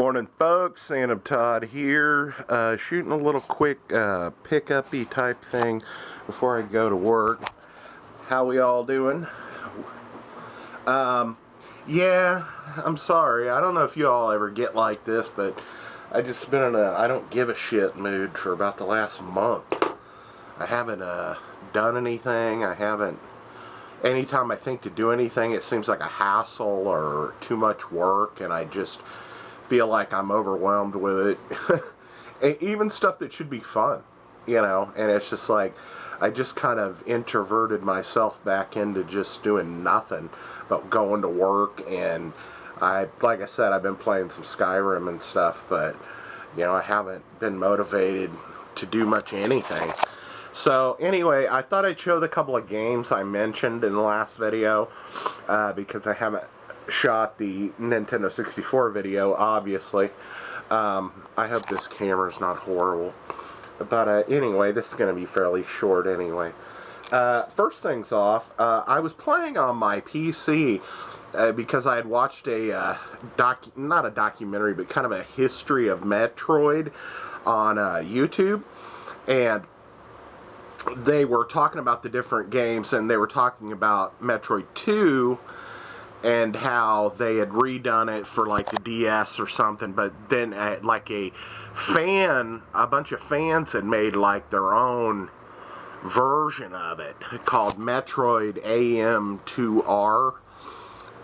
Morning folks, Sandamtod here, shooting a little quick pick-up-y type thing before I go to work. How we all doing? Yeah, I'm sorry, I don't know if you all ever get like this, but I just been in a I don't give a shit mood for about the last month. I haven't done anything. Anytime I think to do anything, it seems like a hassle or too much work, and I just feel like I'm overwhelmed with it. Even stuff that should be fun, and it's just like I just kind of introverted myself back into just doing nothing but going to work. And like I said, I've been playing some Skyrim and stuff, but I haven't been motivated to do much anything. So anyway, I thought I'd show the couple of games I mentioned in the last video, because I haven't shot the Nintendo 64 video, obviously. I hope this camera's not horrible. But anyway, this is going to be fairly short anyway. First things off, I was playing on my PC because I had watched not a documentary, but kind of a history of Metroid on YouTube. And they were talking about the different games, and they were talking about Metroid 2 and how they had redone it for like the DS or something, but then like a bunch of fans had made like their own version of it called Metroid AM2R.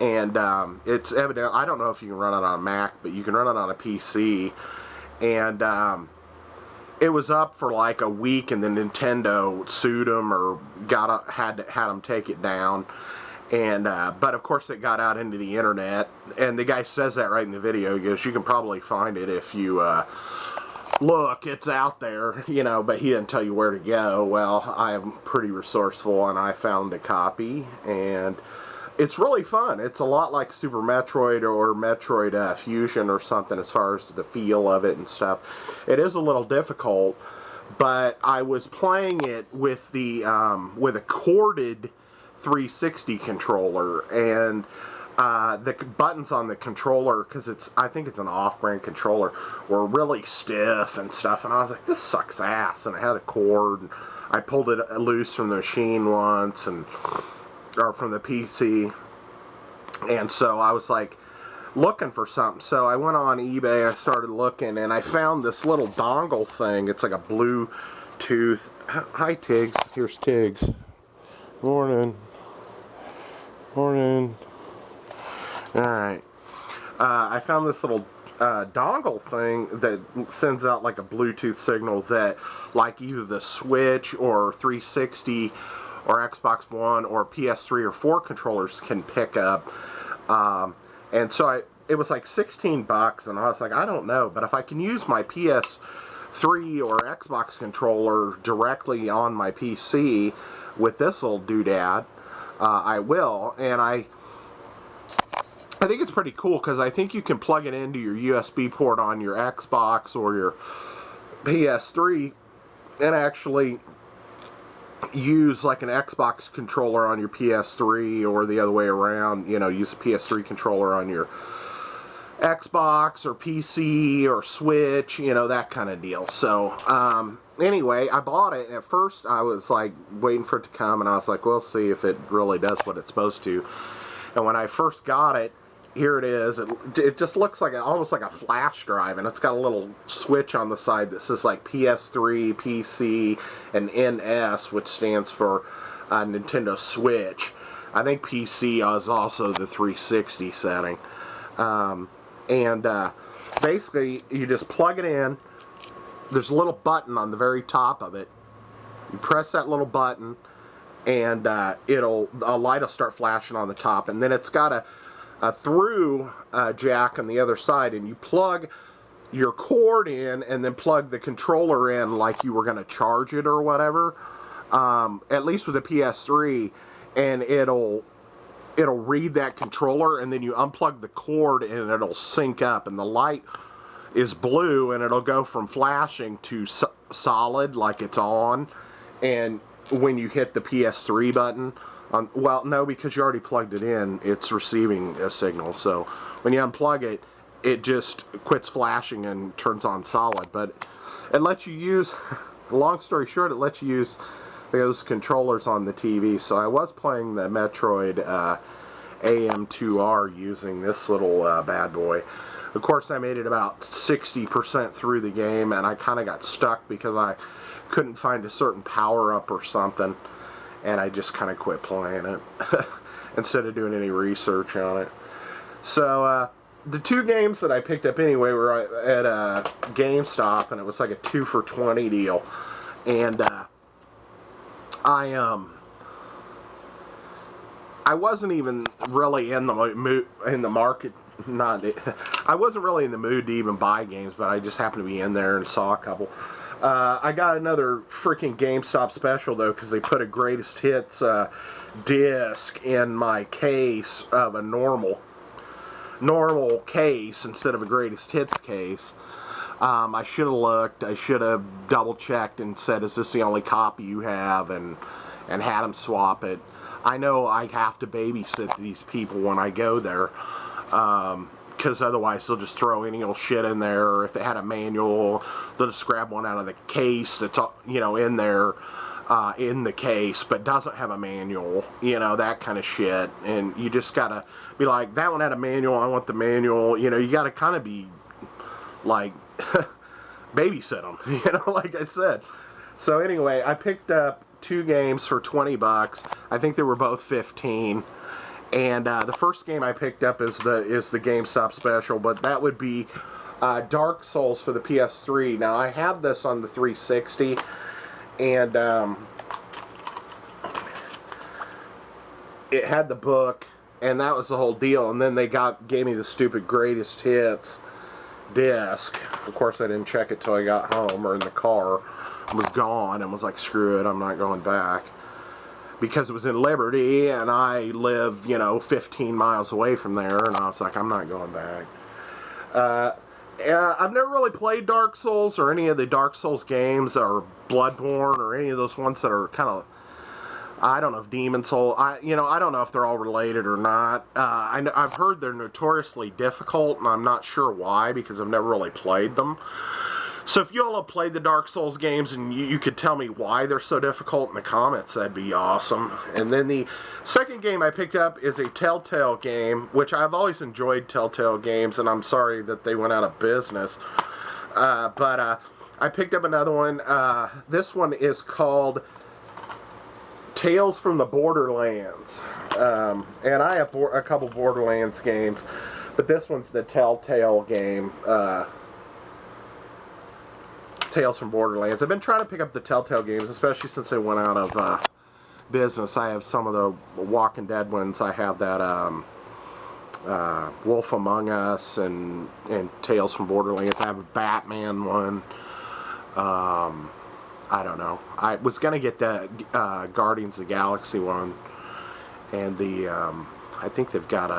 And it's evident, I don't know if you can run it on a Mac, but you can run it on a PC. And it was up for like a week, and then Nintendo sued them or had them take it down. And but of course it got out into the internet, and the guy says that right in the video. He goes, you can probably find it if you look, it's out there, but he didn't tell you where to go. Well, I am pretty resourceful, and I found a copy, and it's really fun. It's a lot like Super Metroid or Metroid Fusion or something as far as the feel of it and stuff. It is a little difficult, but I was playing it with with a corded 360 controller, and the buttons on the controller, because I think it's an off-brand controller, were really stiff and stuff, and I was like, this sucks ass. And I had a cord, and I pulled it loose from the machine once, or from the PC, and so I was like looking for something. So I went on eBay, I started looking, and I found this little dongle thing. It's like a Bluetooth. Hi Tiggs, here's Tiggs. Morning. Alright. I found this little dongle thing that sends out like a Bluetooth signal that like either the Switch or 360 or Xbox One or PS3 or 4 controllers can pick up. And so it was like 16 bucks, and I was like, I don't know, but if I can use my PS3 or Xbox controller directly on my PC with this little doodad, I will. And I think it's pretty cool, because I think you can plug it into your USB port on your Xbox or your PS3 and actually use like an Xbox controller on your PS3, or the other way around, use a PS3 controller on your Xbox or PC or Switch, that kind of deal. So anyway, I bought it, and at first I was like waiting for it to come, and I was like, we'll see if it really does what it's supposed to. And when I first got it, here it is. It just looks like almost like a flash drive, and it's got a little switch on the side that says like PS3, PC, and NS, which stands for Nintendo Switch. I think PC is also the 360 setting. Basically, you just plug it in. There's a little button on the very top of it. You press that little button, and a light will start flashing on the top, and then it's got a through jack on the other side, and you plug your cord in and then plug the controller in like you were going to charge it or whatever, at least with the PS3, and it'll read that controller, and then you unplug the cord and it'll sync up, and the light is blue, and it'll go from flashing to solid, like it's on. And when you hit the PS3 button, well, no, because you already plugged it in, it's receiving a signal. So when you unplug it, it just quits flashing and turns on solid. But it lets you use, long story short, it lets you use those controllers on the TV. So I was playing the Metroid AM2R using this little bad boy. Of course, I made it about 60% through the game, and I kind of got stuck because I couldn't find a certain power-up or something, and I just kind of quit playing it instead of doing any research on it. So, the two games that I picked up anyway were at GameStop, and it was like a 2 for $20 deal. And I wasn't even really in the market. I wasn't really in the mood to even buy games, but I just happened to be in there and saw a couple. I got another freaking GameStop special though, because they put a greatest hits disc in my case of a normal case instead of a greatest hits case. I should have looked. I should have double checked and said, "Is this the only copy you have?" and had them swap it. I know I have to babysit these people when I go there, because otherwise they'll just throw any old shit in there. Or if they had a manual, they'll just grab one out of the case that's, you know, in there, in the case, but doesn't have a manual, you know, that kind of shit. And you just gotta be like, that one had a manual, I want the manual. You know, you gotta kind of be like, babysit them, you know, like I said. So anyway, I picked up two games for 20 bucks. I think they were both 15. And the first game I picked up is the GameStop special, but that would be Dark Souls for the PS3. Now I have this on the 360, and it had the book, and that was the whole deal. And then they gave me the stupid greatest hits disc. Of course, I didn't check it till I got home or in the car. It was gone, and was like, screw it, I'm not going back. Because it was in Liberty, and I live, you know, 15 miles away from there, and I was like, I'm not going back. I've never really played Dark Souls or any of the Dark Souls games, or Bloodborne, or any of those ones that are kind of, I don't know if Demon Soul, I don't know if they're all related or not. I've heard they're notoriously difficult, and I'm not sure why, because I've never really played them. So if you all have played the Dark Souls games and you could tell me why they're so difficult in the comments, that'd be awesome. And then the second game I picked up is a Telltale game, which I've always enjoyed Telltale games, and I'm sorry that they went out of business. But I picked up another one. This one is called Tales from the Borderlands. And I have a couple Borderlands games, but this one's the Telltale game. Tales from Borderlands. I've been trying to pick up the Telltale games, especially since they went out of business. I have some of the Walking Dead ones. I have that Wolf Among Us and Tales from Borderlands. I have a Batman one. I don't know. I was going to get the Guardians of the Galaxy one. And the, I think they've got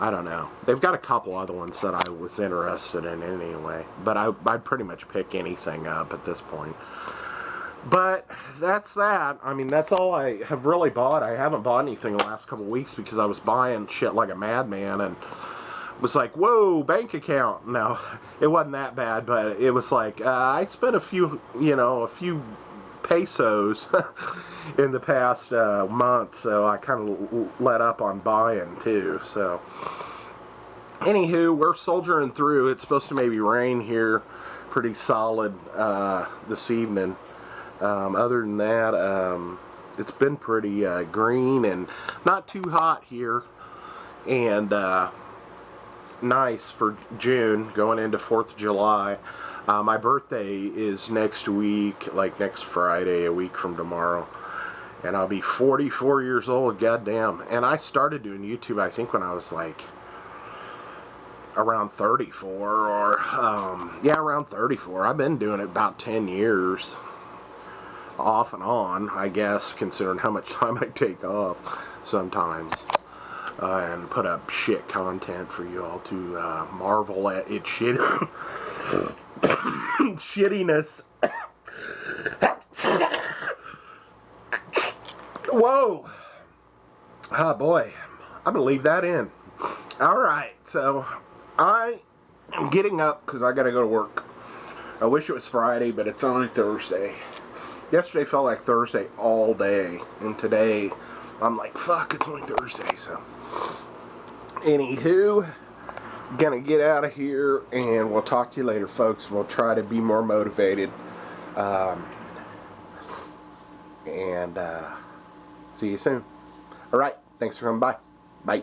I don't know. They've got a couple other ones that I was interested in anyway. But I'd pretty much pick anything up at this point. But that's that. I mean, that's all I have really bought. I haven't bought anything the last couple weeks because I was buying shit like a madman and was like, whoa, bank account. No, it wasn't that bad, but it was like, I spent a few pesos in the past month, so I kind of let up on buying too. So anywho, we're soldiering through. It's supposed to maybe rain here pretty solid this evening. Other than that, it's been pretty green and not too hot here, and nice for June going into 4th of July. My birthday is next week, like next Friday, a week from tomorrow. And I'll be 44 years old, goddamn. And I started doing YouTube, I think, when I was like around 34, or, yeah, around 34. I've been doing it about 10 years, off and on, I guess, considering how much time I take off sometimes. And put up shit content for you all to marvel at its shit. Shittiness. Whoa. Oh boy, I'm gonna leave that in. Alright, so I am getting up because I got to go to work. I wish it was Friday, but it's only Thursday. Yesterday felt like Thursday all day, and today I'm like, fuck, it's only Thursday. So, anywho, gonna get out of here, and we'll talk to you later, folks. We'll try to be more motivated. And see you soon. Alright, thanks for coming by. Bye.